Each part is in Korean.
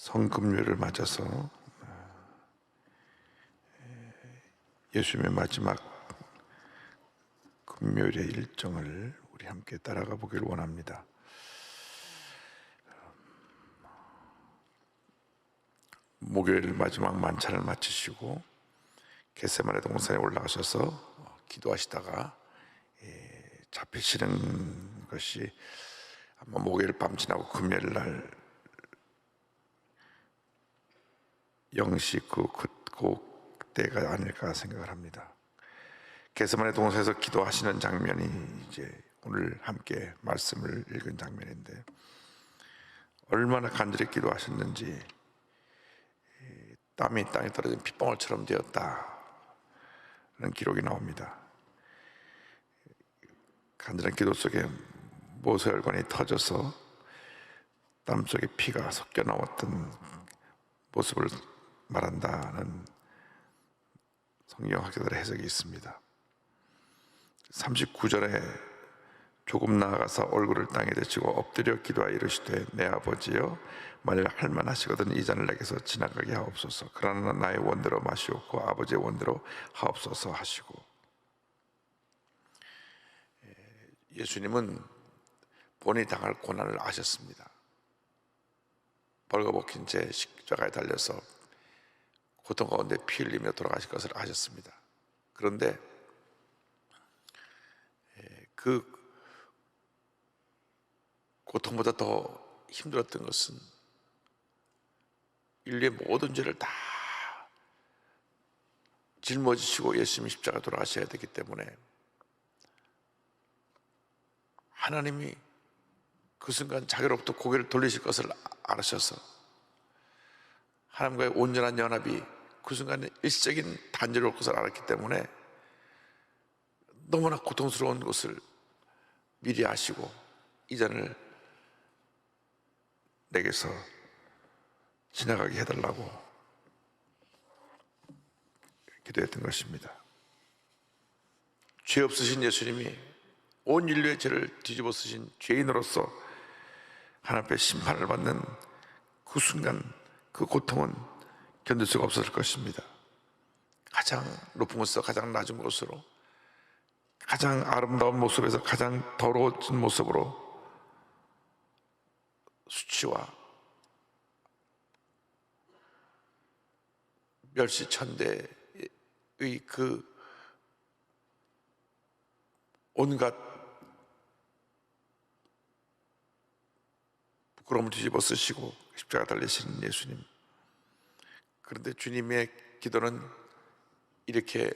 성금요일을 맞아서 예수님의 마지막 금요일의 일정을 우리 함께 따라가 보기를 원합니다. 목요일 마지막 만찬을 마치시고 겟세마네 동산에 올라가셔서 기도하시다가 잡히시는 것이 아마 목요일 밤 지나고 금요일 날 0시 그때가 아닐까 생각을 합니다. 겟세마네 동산에서 기도하시는 장면이 이제 오늘 함께 말씀을 읽은 장면인데, 얼마나 간절히 기도하셨는지 땀이 땅에 떨어진 핏방울처럼 되었다는 기록이 나옵니다. 간절한 기도 속에 모세혈관이 터져서 땀 속에 피가 섞여 나왔던 모습을 말한다는 성경 학자들의 해석이 있습니다. 39절에 조금 나아가서 얼굴을 땅에 대치고 엎드려 기도하여 이르시되, 내 아버지여, 만일 할만하시거든 이 잔을 내게서 지나가게 하옵소서. 그러나 나의 원대로 마시옵고 아버지의 원대로 하옵소서 하시고, 예수님은 본인이 당할 고난을 아셨습니다. 벌거벗긴 채 십자가에 달려서 고통 가운데 피 흘리며 돌아가실 것을 아셨습니다. 그런데 그 고통보다 더 힘들었던 것은 인류의 모든 죄를 다 짊어지시고 예수님이 십자가 돌아가셔야 되기 때문에 하나님이 그 순간 자기로부터 고개를 돌리실 것을 알으셔서 하나님과의 온전한 연합이 그 순간에 일시적인 단절이 올 것을 알았기 때문에 너무나 고통스러운 것을 미리 아시고 이 잔을 내게서 지나가게 해달라고 기도했던 것입니다. 죄 없으신 예수님이 온 인류의 죄를 뒤집어 쓰신 죄인으로서 하나님 앞에 심판을 받는 그 순간, 그 고통은 견딜 수가 없었을 것입니다. 가장 높은 곳에서 가장 낮은 곳으로, 가장 아름다운 모습에서 가장 더러워진 모습으로 수치와 멸시천대의 그 온갖 부끄러움을 뒤집어 쓰시고 십자가 달리시는 예수님. 그런데 주님의 기도는 이렇게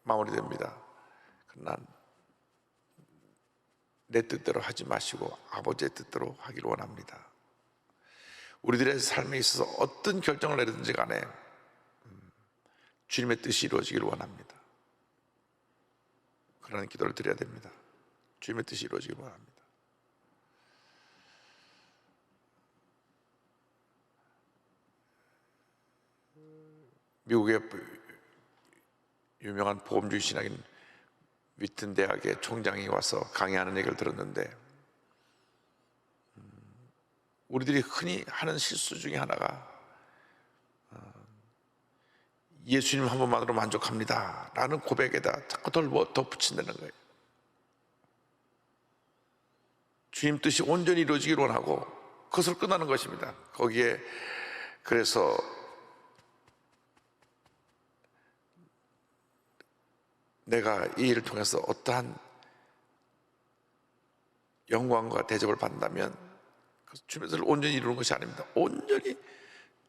마무리됩니다. 난 내 뜻대로 하지 마시고 아버지의 뜻대로 하기를 원합니다. 우리들의 삶에 있어서 어떤 결정을 내리든지 간에 주님의 뜻이 이루어지기를 원합니다. 그런 기도를 드려야 됩니다. 주님의 뜻이 이루어지기를 원합니다. 미국의 유명한 보험주의 신학인 위튼 대학의 총장이 와서 강의하는 얘기를 들었는데, 우리들이 흔히 하는 실수 중에 하나가 예수님 한 번만으로 만족합니다 라는 고백에다 자꾸 덧붙인다는 거예요. 주님 뜻이 온전히 이루어지기를 원하고 그것을 끝나는 것입니다. 거기에 그래서 내가 이 일을 통해서 어떠한 영광과 대접을 받는다면 주님의 뜻을 온전히 이루는 것이 아닙니다. 온전히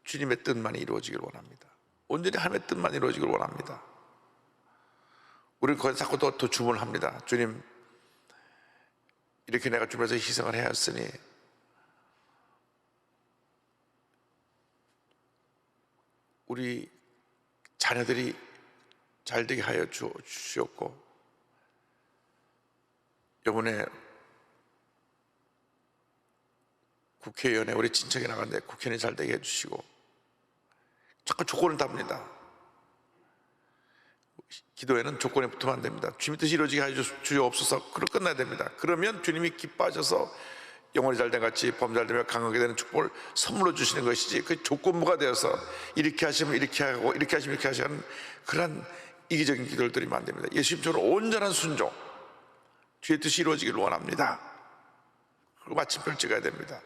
주님의 뜻만이 이루어지기를 원합니다. 온전히 하나님의 뜻만 이루어지기를 원합니다. 우리는 거기서 자꾸 더 주문을 합니다. 주님, 이렇게 내가 주변에서 희생을 해야 했으니 우리 자녀들이 잘 되게 하여 주시옵고, 이번에 국회의원에 우리 친척이 나갔는데 국회의원이 잘 되게 해주시고, 자꾸 조건을 답니다. 기도에는 조건에 붙으면 안 됩니다. 주님의 뜻이 이루어지게 하여 주옵소서. 그걸 끝나야 됩니다. 그러면 주님이 기뻐하셔서 영혼이 잘된 같이 범잘되며 강하게 되는 축복을 선물로 주시는 것이지, 그 조건부가 되어서 이렇게 하시면 이렇게 하고 이렇게 하시면 이렇게 하시는 그런 이기적인 기도를 드리면 안 됩니다. 예수님처럼 온전한 순종, 주의 뜻이 이루어지기를 원합니다. 그리고 마침표를 찍어야 됩니다.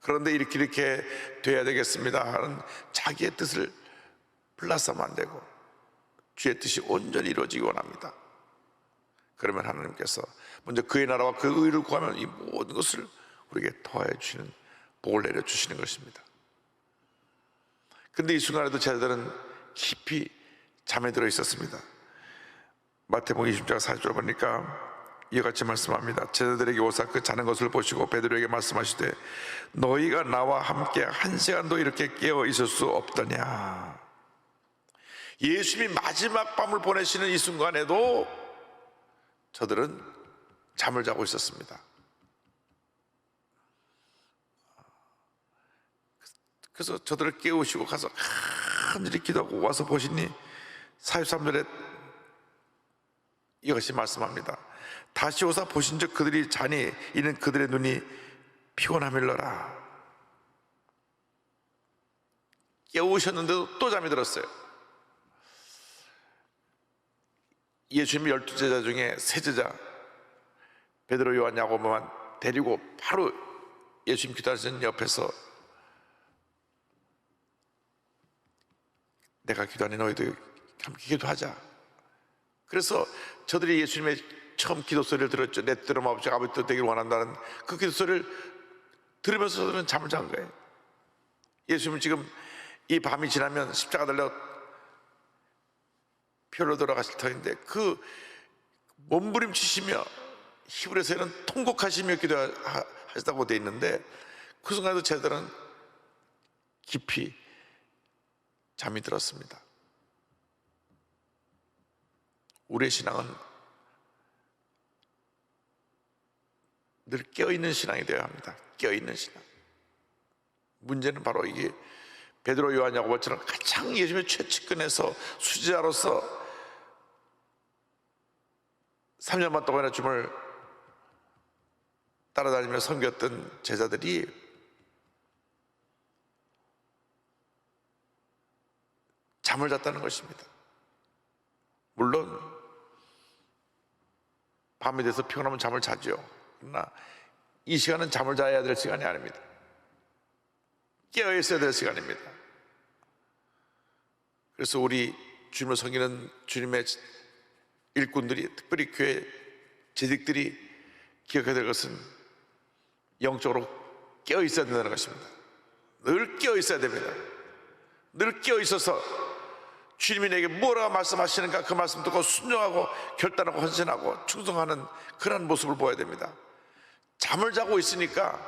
그런데 이렇게 돼야 되겠습니다 하는 자기의 뜻을 플러스하면 안 되고 주의 뜻이 온전히 이루어지기 원합니다. 그러면 하나님께서 먼저 그의 나라와 그 의를 구하면 이 모든 것을 우리에게 더해 주시는, 복을 내려 주시는 것입니다. 근데 이 순간에도 제자들은 깊이 잠에 들어 있었습니다. 마태복음 20장 40절 보니까 이와 같이 말씀합니다. 제자들에게 오사 그 자는 것을 보시고 베드로에게 말씀하시되 너희가 나와 함께 한 시간도 이렇게 깨어 있을 수 없더냐. 예수님이 마지막 밤을 보내시는 이 순간에도 저들은 잠을 자고 있었습니다. 그래서 저들을 깨우시고 가서 간절히 기도하고 와서 보시니 43절에 이것이 말씀합니다. 다시 오사 보신즉 그들이 자니 이는 그들의 눈이 피곤함일러라. 깨우셨는데도 또 잠이 들었어요. 예수님이 12제자 중에 세 제자 베드로, 요한, 야고보만 데리고 바로 예수님 기도하시는 옆에서 내가 기도하니 너희도 함께 기도하자. 그래서 저들이 예수님의 처음 기도 소리를 들었죠. 내 뜻대로 마옵시고 아버지 뜻 되기를 원한다는 그 기도 소리를 들으면서 저들은 잠을 잔 거예요. 예수님은 지금 이 밤이 지나면 십자가 달려 피로 돌아가실 터인데 그 몸부림치시며 히브리서에는 통곡하시며 기도하시다고 되어 있는데 그 순간에도 제자들은 깊이 잠이 들었습니다. 우리의 신앙은 늘 깨어있는 신앙이 되어야 합니다. 깨어있는 신앙. 문제는 바로 이게 베드로, 요한, 야고보처럼 가장 예수님의 최측근에서 수제자로서 3년만 동안이나 주님을 따라다니며 섬겼던 제자들이 잠을 잤다는 것입니다. 물론 밤이 돼서 피곤하면 잠을 자죠. 그러나 이 시간은 잠을 자야 될 시간이 아닙니다. 깨어 있어야 될 시간입니다. 그래서 우리 주님을 섬기는 주님의 일꾼들이, 특별히 교회 재직들이 기억해야 될 것은 영적으로 깨어 있어야 된다는 것입니다. 늘 깨어 있어야 됩니다. 늘 깨어 있어서 주님이 내게 뭐라 말씀하시는가 그 말씀 듣고 순종하고 결단하고 헌신하고 충성하는 그런 모습을 보여야 됩니다. 잠을 자고 있으니까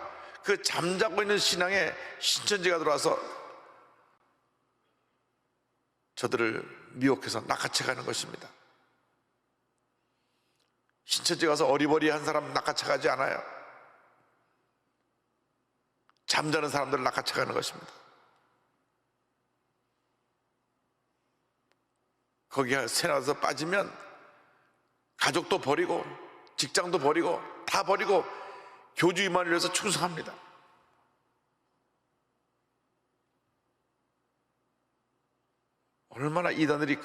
그 잠자고 있는 신앙에 신천지가 들어와서 저들을 미혹해서 낚아채가는 것입니다. 신천지 가서 어리버리한 사람 낚아채가지 않아요. 잠자는 사람들을 낚아채가는 것입니다. 거기에 새나서 빠지면 가족도 버리고 직장도 버리고 다 버리고 교주님만을 위해서 충성합니다. 얼마나 이단들이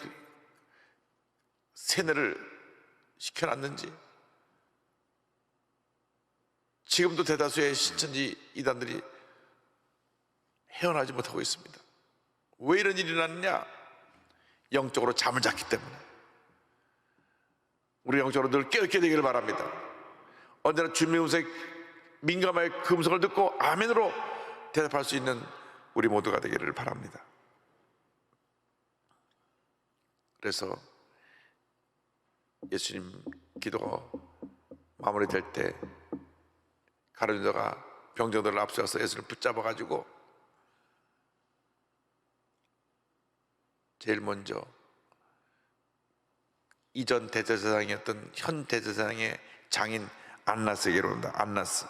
세뇌를 시켜놨는지. 지금도 대다수의 신천지 이단들이 헤어나지 못하고 있습니다. 왜 이런 일이 났느냐? 영적으로 잠을 잤기 때문에. 우리 영적으로 늘 깨어있게 되기를 바랍니다. 언제나 주님의 음성에 민감하게 그 음성을 듣고 아멘으로 대답할 수 있는 우리 모두가 되기를 바랍니다. 그래서 예수님 기도가 마무리될 때 가룟유다가 병정들을 앞세워서 예수를 붙잡아가지고 제일 먼저 이전 대제사장이었던 현 대제사장의 장인 안나스에게로 온다. 안나스.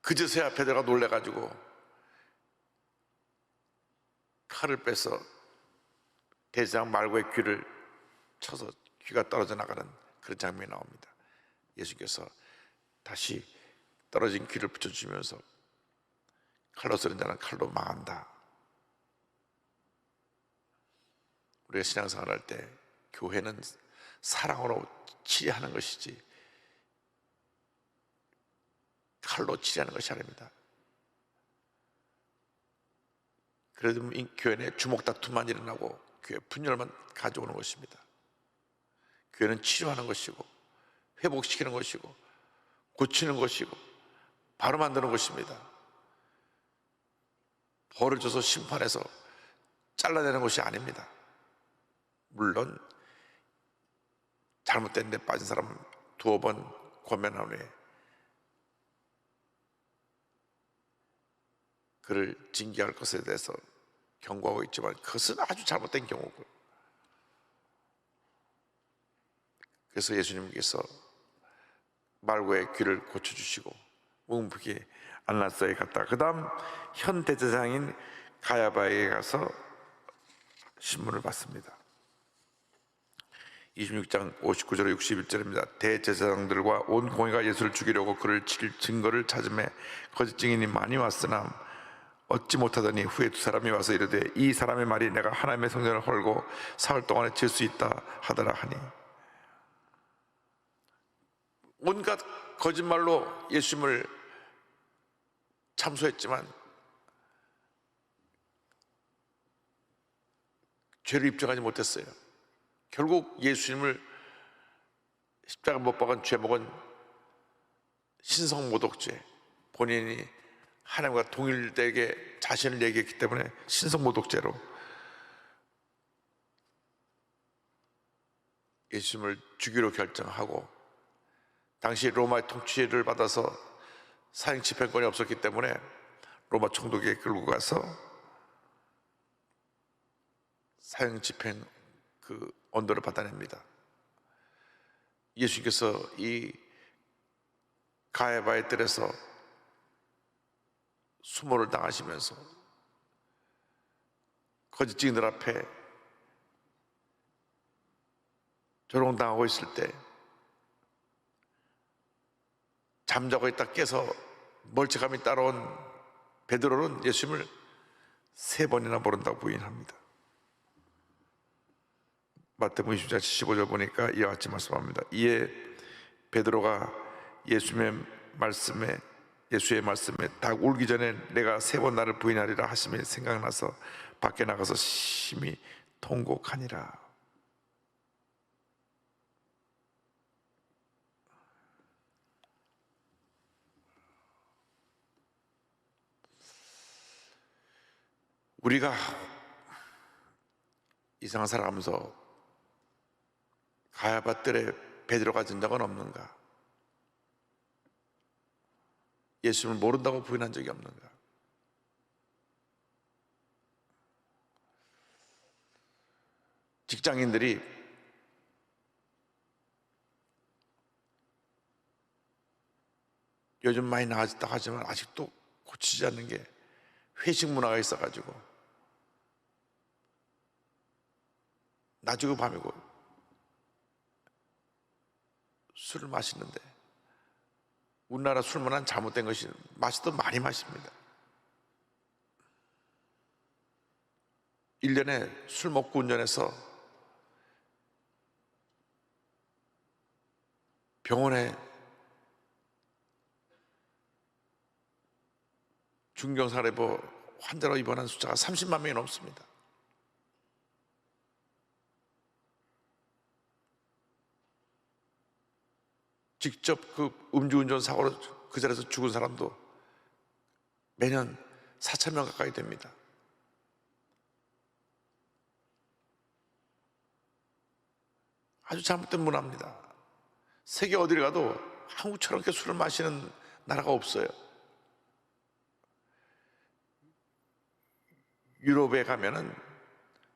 그제서야 베드로가 놀래가지고 칼을 빼서 대제사장 말고의 귀를 쳐서 귀가 떨어져 나가는 그런 장면이 나옵니다. 예수께서 다시 떨어진 귀를 붙여주면서 칼로 쓰는 자는 칼로 망한다. 우리가 신앙생활 할 때 교회는 사랑으로 치리하는 것이지 칼로 치리하는 것이 아닙니다. 그래도 교회 내 주먹 다툼만 일어나고 교회 분열만 가져오는 것입니다. 교회는 치료하는 것이고 회복시키는 것이고 고치는 것이고 바로 만드는 것입니다. 벌을 줘서 심판해서 잘라내는 것이 아닙니다. 물론 잘못된 데 빠진 사람은 두어 번 권면한 후에 그를 징계할 것에 대해서 경고하고 있지만 그것은 아주 잘못된 경우고, 그래서 예수님께서 말고의 귀를 고쳐주시고 뭉fik이 안나사에 갔다. 그 다음 현 대제사장인 가야바에게 가서 신문을 받습니다. 26장 59절 61절입니다. 대제사장들과 온 공회가 예수를 죽이려고 그를 칠 증거를 찾음에 거짓 증인이 많이 왔으나 얻지 못하더니 후에 두 사람이 와서 이르되 이 사람의 말이 내가 하나님의 성전을 헐고 사흘 동안에 질 수 있다 하더라 하니, 온갖 거짓말로 예수님을 참소했지만 죄를 입증하지 못했어요. 결국 예수님을 십자가 못 박은 죄목은 신성모독죄, 본인이 하나님과 동일되게 자신을 얘기했기 때문에 신성모독죄로 예수님을 죽이로 결정하고, 당시 로마의 통치를 받아서 사형 집행권이 없었기 때문에 로마 총독에게 끌고 가서 사형 집행 그 언도를 받아냅니다. 예수님께서 이 가야바의 뜰에서 수모를 당하시면서 거짓 증인들 앞에 조롱당하고 있을 때 잠자고 있다 깨서 멀찌감이 따라온 베드로는 예수님을 3번이나 모른다고 부인합니다. 마태복음 20장 75절 보니까 이와 같이 말씀합니다. 이에 베드로가 예수의 말씀에 딱 울기 전에 내가 3번 나를 부인하리라 하심이 생각나서 밖에 나가서 심히 통곡하니라. 우리가 이상한 사람 하면서 가야바 뜰에 베드로가 든 적은 없는가? 예수님을 모른다고 부인한 적이 없는가? 직장인들이 요즘 많이 나아졌다 하지만 아직도 고치지 않는 게 회식 문화가 있어가지고 낮이고 밤이고 술을 마시는데, 우리나라 술 문화는 잘못된 것이 마시도 많이 마십니다. 1년에 술 먹고 운전해서 병원에 중경사례보 환자로 입원한 숫자가 30만 명이 넘습니다. 직접 그 음주운전 사고로 그 자리에서 죽은 사람도 매년 4,000명 가까이 됩니다. 아주 잘못된 문화입니다. 세계 어디를 가도 한국처럼 이렇게 술을 마시는 나라가 없어요. 유럽에 가면은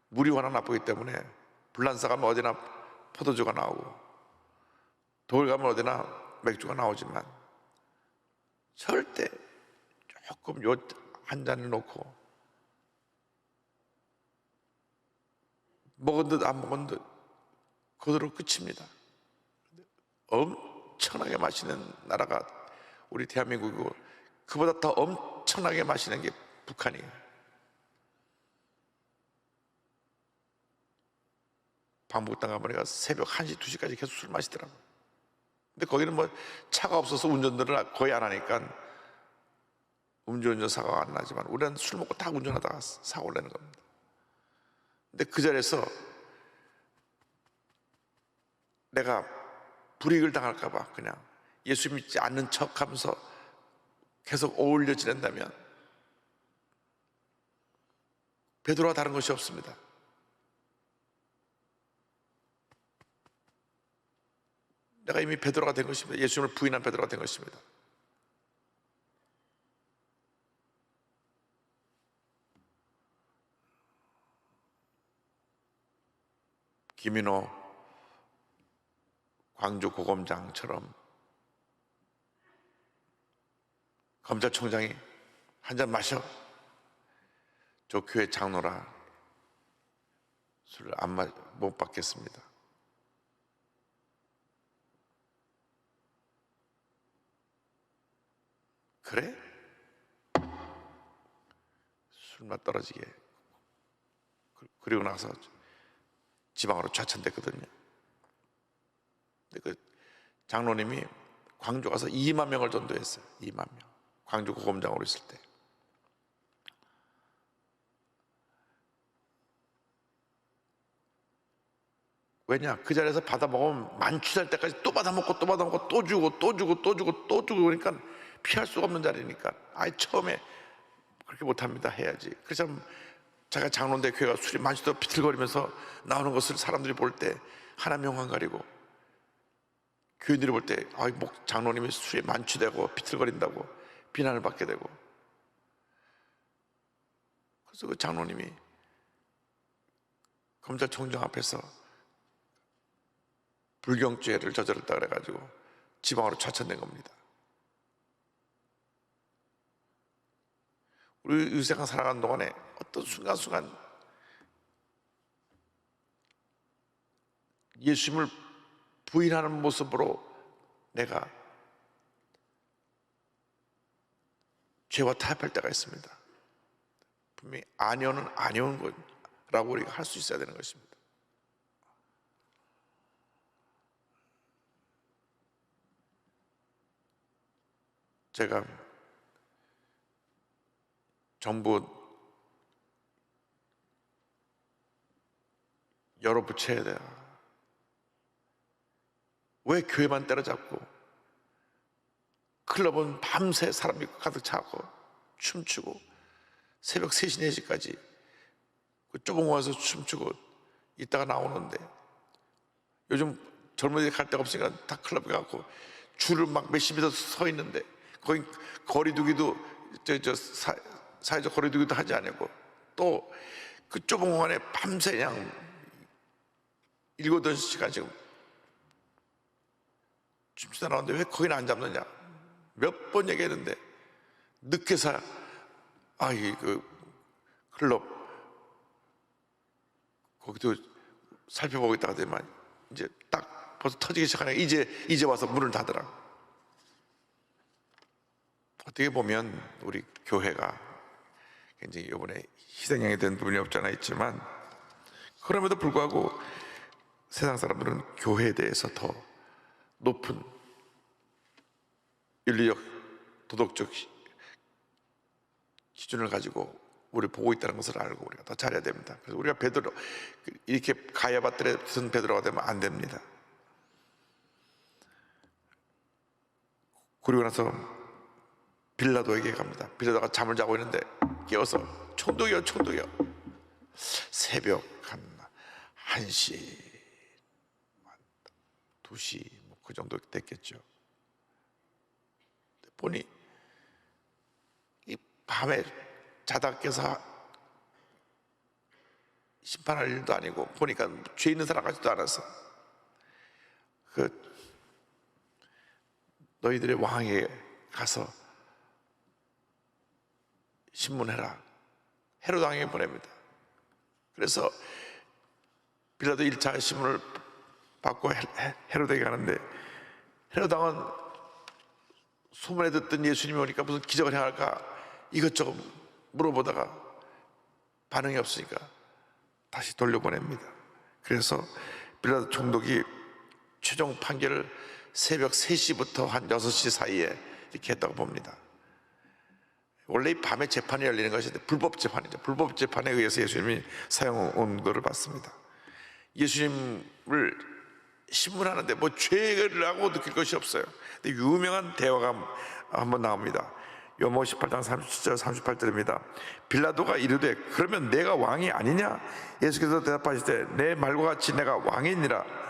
물이 워낙 나쁘기 때문에 불란서 가면 어디나 포도주가 나오고, 독일 가면 어디나 맥주가 나오지만 절대 조금 요 한 잔을 놓고 먹은 듯 안 먹은 듯 그대로 끝입니다. 엄청나게 마시는 나라가 우리 대한민국이고, 그보다 더 엄청나게 마시는 게 북한이에요. 방북당 가보니까 새벽 1시, 2시까지 계속 술 마시더라고요. 근데 거기는 뭐 차가 없어서 운전들을 거의 안 하니까 음주운전 사고가 안 나지만, 우리는 술 먹고 다 운전하다가 사고를 내는 겁니다. 근데 그 자리에서 내가 불이익을 당할까 봐 그냥 예수 믿지 않는 척 하면서 계속 어울려 지낸다면 베드로와 다른 것이 없습니다. 내가 이미 베드로가 된 것입니다. 예수님을 부인한 베드로가 된 것입니다. 김인호 광주고검장처럼 검찰총장이 한 잔 마셔, 저 교회 장로라 술을 못 받겠습니다. 그래? 술맛 떨어지게. 그리고 나서 지방으로 좌천됐거든요. 근데 그 장로님이 광주 가서 2만 명을 전도했어요. 2만 명. 광주 고검장으로 있을 때. 왜냐? 그 자리에서 받아먹으면 만취될 때까지 또 받아먹고 또 받아먹고 또 주고 또 주고 또 주고 또 주고, 그러니까 피할 수가 없는 자리니까 아예 처음에 그렇게 못합니다. 해야지. 그래서 제가 장로인데 교회가 술이 만취되고 비틀거리면서 나오는 것을 사람들이 볼 때 하나 명한 가리고, 교인들이 볼 때 장로님이 술에 만취되고 비틀거린다고 비난을 받게 되고, 그래서 그 장로님이 검찰총장 앞에서 불경죄를 저질렀다 그래가지고 지방으로 좌천된 겁니다. 우리 의생활 살아가는 동안에 어떤 순간순간 예수님을 부인하는 모습으로 내가 죄와 타협할 때가 있습니다. 분명히 아니오는 아니오는 거라고 우리가 할 수 있어야 되는 것입니다. 제가 정부 여러 부처에 대해 왜 교회만 때려잡고 클럽은 밤새 사람이 가득 차고 춤추고 새벽 3시, 4시까지 그 좁은 곳에서 춤추고 있다가 나오는데, 요즘 젊은이들이 갈 데가 없으니까 다 클럽에 가고 줄을 막 몇십 미터 서 있는데, 거기 거리두기도 사회적 거리두기도 하지 않고, 또 그 좁은 공간에 밤새 그냥 7, 8시간 지금 춤추다 나오는데 왜 거기는 안 잡느냐 몇 번 얘기했는데, 늦게서 그 클럽 거기도 살펴보고 있다가 되면 이제 딱 벌써 터지기 시작하니까 이제 와서 문을 닫으라고. 어떻게 보면 우리 교회가 굉장히 이번에 희생양이 된 부분이 없지 않아 있지만, 그럼에도 불구하고 세상 사람들은 교회에 대해서 더 높은 윤리적, 도덕적 기준을 가지고 우리 보고 있다는 것을 알고 우리가 더 잘해야 됩니다. 그래서 우리가 베드로, 이렇게 가야바들에 무슨 베드로가 되면 안 됩니다. 그리고 나서 빌라도에게 갑니다. 빌라도가 잠을 자고 있는데 깨워서 총독이요, 총독이요. 새벽 한 1시, 2시 뭐 그 정도 됐겠죠. 보니 이 밤에 자다 깨서 심판할 일도 아니고, 보니까 죄 있는 사람 같지도 않아서 너희들의 왕에게 가서 신문해라, 헤롯 왕에게 보냅니다. 그래서 빌라도 1차 신문을 받고 헤로데에게 가는데, 헤로데 왕은 소문에 듣던 예수님이 오니까 무슨 기적을 행할까 이것저것 물어보다가 반응이 없으니까 다시 돌려보냅니다. 그래서 빌라도 총독이 최종 판결을 새벽 3시부터 한 6시 사이에 이렇게 했다고 봅니다. 원래 이 밤에 재판이 열리는 것이 불법 재판이죠. 불법 재판에 의해서 예수님이 사형 것을 받습니다. 예수님을 신문하는데 뭐 죄라고 느낄 것이 없어요. 근데 유명한 대화가 한번 나옵니다. 요모 18장 37절 38절입니다. 빌라도가 이르되 그러면 내가 왕이 아니냐? 예수께서 대답하시되 내 말과 같이 내가 왕이니라.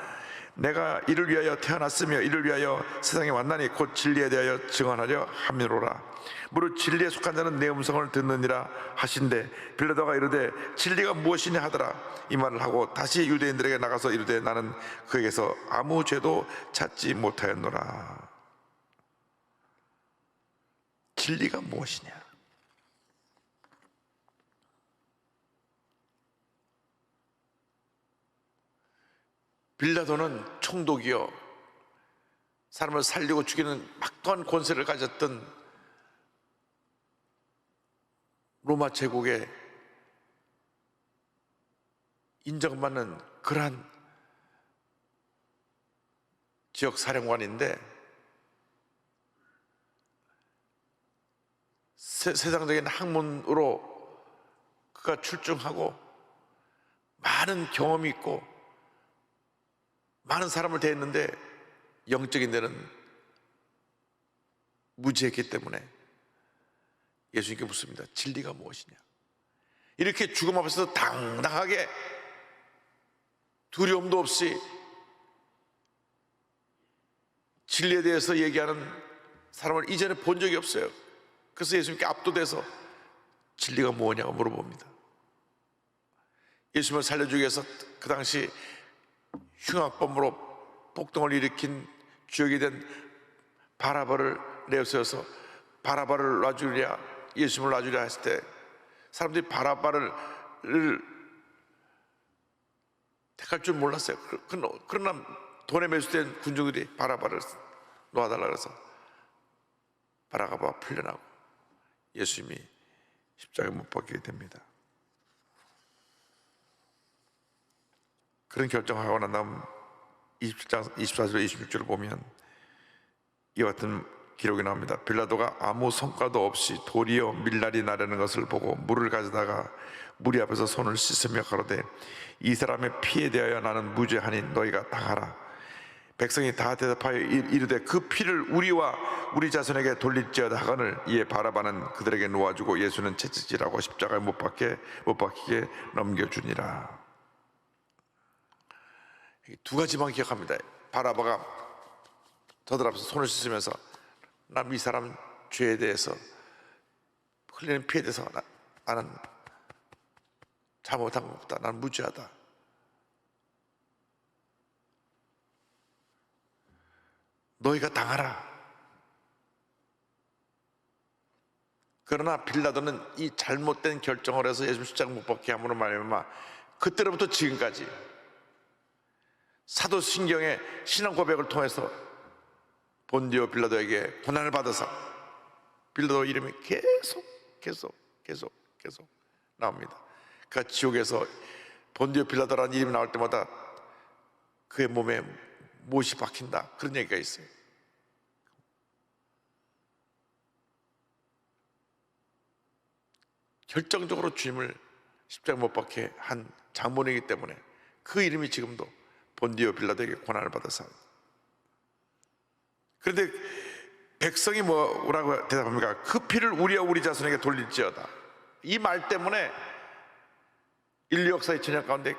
내가 이를 위하여 태어났으며 이를 위하여 세상에 왔나니 곧 진리에 대하여 증언하려 함이로라. 무릇 진리에 속한 자는 내 음성을 듣느니라 하신대 빌라도가 이르되 진리가 무엇이냐 하더라. 이 말을 하고 다시 유대인들에게 나가서 이르되 나는 그에게서 아무 죄도 찾지 못하였노라. 진리가 무엇이냐? 빌라도는 총독이요, 사람을 살리고 죽이는 막강한 권세를 가졌던 로마 제국의 인정받는 그러한 지역 사령관인데, 세상적인 학문으로 그가 출중하고 많은 경험이 있고 많은 사람을 대했는데 영적인 데는 무지했기 때문에 예수님께 묻습니다. 진리가 무엇이냐? 이렇게 죽음 앞에서 당당하게 두려움도 없이 진리에 대해서 얘기하는 사람을 이전에 본 적이 없어요. 그래서 예수님께 압도돼서 진리가 뭐냐고 물어봅니다. 예수님을 살려주기 위해서 그 당시 흉악범으로 폭동을 일으킨 주역이 된 바라바를 내세워서 바라바를 놔주랴, 예수님을 놔주랴 했을 때 사람들이 바라바를 택할 줄 몰랐어요. 그러나 돈에 매수된 군중들이 바라바를 놓아달라 그래서 바라바가 풀려나고 예수님이 십자가에 못 박히게 됩니다. 그런 결정하고 난 다음 27장 24절 26절을 보면 이와 같은 기록이 나옵니다. 빌라도가 아무 성과도 없이 도리어 밀날이 나려는 것을 보고 물을 가져다가 무리 앞에서 손을 씻으며 가로되 이 사람의 피에 대하여 나는 무죄하니 너희가 당하라. 백성이 다 대답하여 이르되 그 피를 우리와 우리 자손에게 돌릴지어다 하거늘 이에 바라바는 그들에게 놓아주고 예수는 채찍질하고 십자가에 못 박히게 넘겨주니라. 두 가지만 기억합니다. 바라바가 저들 앞에서 손을 씻으면서 난 이 사람 죄에 대해서 흘리는 피에 대해서 나는 잘못한 것 없다. 나는 무죄하다. 너희가 당하라. 그러나 빌라도는 이 잘못된 결정을 해서 예수 십자가 못 박게 함으로 말미암아 그때로부터 지금까지 사도신경의 신앙 고백을 통해서 본디오 빌라도에게 고난을 받아서 빌라도 이름이 계속 나옵니다. 그가 지옥에서 본디오 빌라도라는 이름이 나올 때마다 그의 몸에 못이 박힌다, 그런 얘기가 있어요. 결정적으로 주님을 십자가 못 박게 한 장본이기 때문에 그 이름이 지금도 본디오 빌라도에게 고난을 받아서. 그런데 백성이 뭐라고 대답합니까? 그 피를 우리와 우리 자손에게 돌릴지어다. 이 말 때문에 인류 역사의 전약 가운데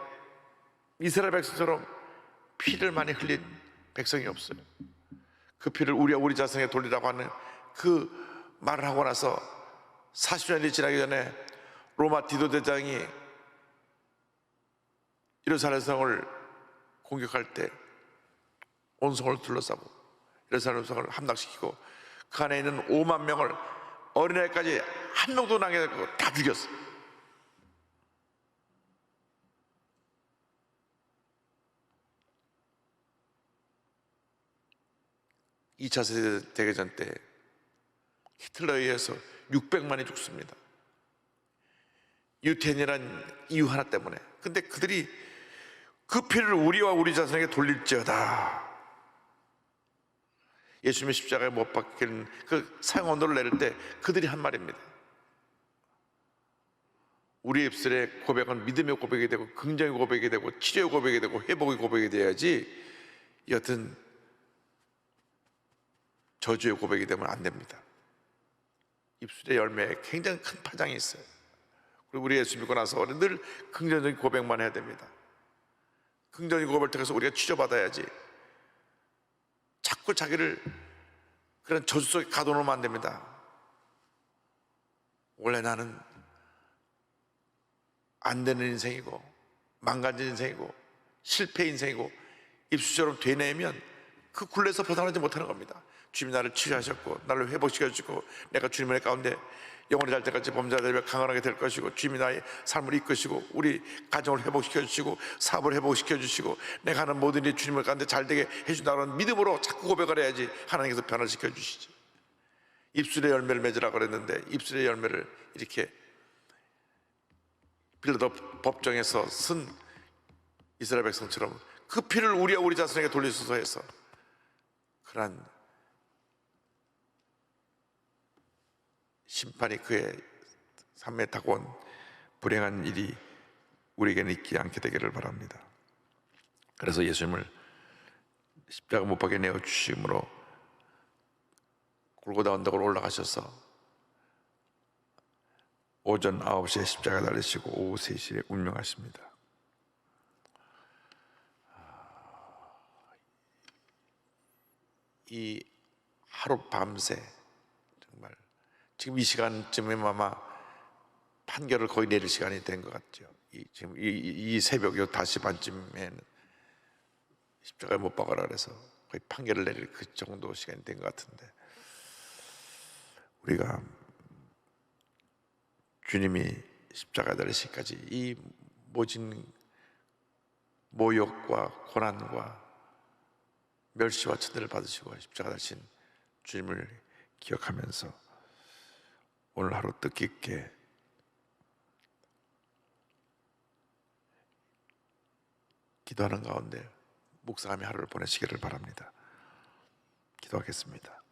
이스라엘 백성처럼 피를 많이 흘린 백성이 없어요. 그 피를 우리와 우리 자손에게 돌리라고 하는 그 말을 하고 나서 40년이 지나기 전에 로마 디도 대장이 예루살렘 성을 공격할 때 온 성을 둘러싸고 예루살렘 성을 함락시키고 그 안에 있는 5만 명을 어린애까지 한 명도 남겨놓고 다 죽였어. 2차 세계대전 때 히틀러에 의해서 600만이 죽습니다. 유태인이란 이유 하나 때문에. 근데 그들이 그 피를 우리와 우리 자손에게 돌릴지어다. 예수님의 십자가에 못 박히는 그 사형 언도를 내릴 때 그들이 한 말입니다. 우리 입술의 고백은 믿음의 고백이 되고 긍정의 고백이 되고 치료의 고백이 되고 회복의 고백이 돼야지 여튼 저주의 고백이 되면 안 됩니다. 입술의 열매에 굉장히 큰 파장이 있어요. 그리고 우리 예수 믿고 나서 늘 긍정적인 고백만 해야 됩니다. 긍정적인 고백을 통해서 우리가 치료받아야지 자꾸 자기를 그런 저주 속에 가둬놓으면 안 됩니다. 원래 나는 안 되는 인생이고 망가진 인생이고 실패 인생이고 입술처럼 되뇌면 그 굴레에서 벗어나지 못하는 겁니다. 주님이 나를 치료하셨고 나를 회복시켜주고 내가 주님의 가운데 영원히 잘 때까지 범죄자들을 강건하게 될 것이고 주님이 나의 삶을 이끄시고 우리 가정을 회복시켜주시고 사업을 회복시켜주시고 내가 하는 모든 일이 주님을 가운데 잘 되게 해준다는 믿음으로 자꾸 고백을 해야지 하나님께서 변화시켜 주시지. 입술의 열매를 맺으라고 그랬는데 입술의 열매를 이렇게 빌라도 법정에서 쓴 이스라엘 백성처럼 그 피를 우리와 우리 자손에게 돌리소서 해서 그러한 심판이 그의 삶에 다가온 불행한 일이 우리에게는 있지 않게 되기를 바랍니다. 그래서 예수님을 십자가 못 박에 내어 주심으로 골고다 언덕으로 올라가셔서 오전 9시에 십자가 달리시고 오후 3시에 운명하십니다. 이 하루 밤새 정말 지금 이 시간쯤에 아마 판결을 거의 내릴 시간이 된 것 같죠. 지금 이 새벽 5시 반쯤에는 십자가에 못 박아라 그래서 거의 판결을 내릴 그 정도 시간이 된 것 같은데 우리가 주님이 십자가에 달리시기까지 이 모진 모욕과 고난과 멸시와 천대를 받으시고 십자가 달리신 주님을 기억하면서 오늘 하루 뜻깊게 기도하는 가운데 묵상하며 하루를 보내시기를 바랍니다. 기도하겠습니다.